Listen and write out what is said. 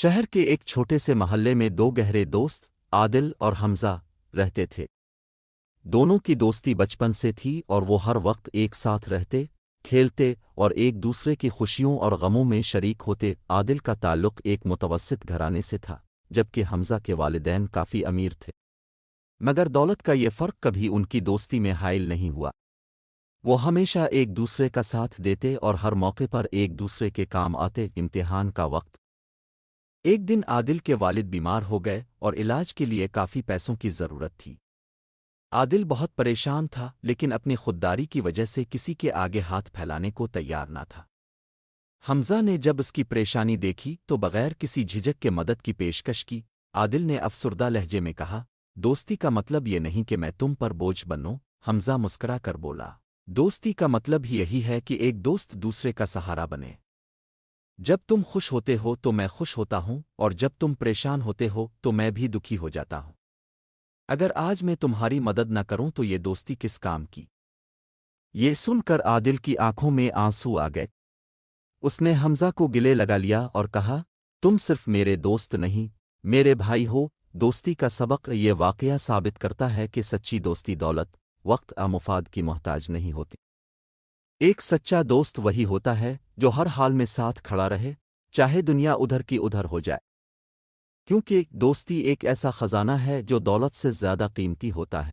شہر کے ایک چھوٹے سے محلے میں دو گہرے دوست عادل اور حمزہ رہتے تھے۔ دونوں کی دوستی بچپن سے تھی اور وہ ہر وقت ایک ساتھ رہتے، کھیلتے اور ایک دوسرے کی خوشیوں اور غموں میں شریک ہوتے۔ عادل کا تعلق ایک متوسط گھرانے سے تھا، جبکہ حمزہ کے والدین کافی امیر تھے، مگر دولت کا یہ فرق کبھی ان کی دوستی میں حائل نہیں ہوا۔ وہ ہمیشہ ایک دوسرے کا ساتھ دیتے اور ہر موقع پر ایک دوسرے کے کام آتے۔ امتحان کا وقت ایک دن عادل کے والد بیمار ہو گئے اور علاج کے لیے کافی پیسوں کی ضرورت تھی۔ عادل بہت پریشان تھا، لیکن اپنی خودداری کی وجہ سے کسی کے آگے ہاتھ پھیلانے کو تیار نہ تھا۔ حمزہ نے جب اس کی پریشانی دیکھی تو بغیر کسی جھجک کے مدد کی پیشکش کی۔ عادل نے افسردہ لہجے میں کہا، دوستی کا مطلب یہ نہیں کہ میں تم پر بوجھ بنوں۔ حمزہ مسکرا کر بولا، دوستی کا مطلب ہی یہی ہے کہ ایک دوست دوسرے کا سہارا بنے۔ جب تم خوش ہوتے ہو تو میں خوش ہوتا ہوں، اور جب تم پریشان ہوتے ہو تو میں بھی دکھی ہو جاتا ہوں۔ اگر آج میں تمہاری مدد نہ کروں تو یہ دوستی کس کام کی؟ یہ سن کر عادل کی آنکھوں میں آنسو آ گئے۔ اس نے حمزہ کو گلے لگا لیا اور کہا، تم صرف میرے دوست نہیں، میرے بھائی ہو۔ دوستی کا سبق یہ واقعہ ثابت کرتا ہے کہ سچی دوستی دولت، وقت اور مفاد کی محتاج نہیں ہوتی۔ ایک سچا دوست وہی ہوتا ہے جو ہر حال میں ساتھ کھڑا رہے، چاہے دنیا ادھر کی ادھر ہو جائے، کیونکہ دوستی ایک ایسا خزانہ ہے جو دولت سے زیادہ قیمتی ہوتا ہے۔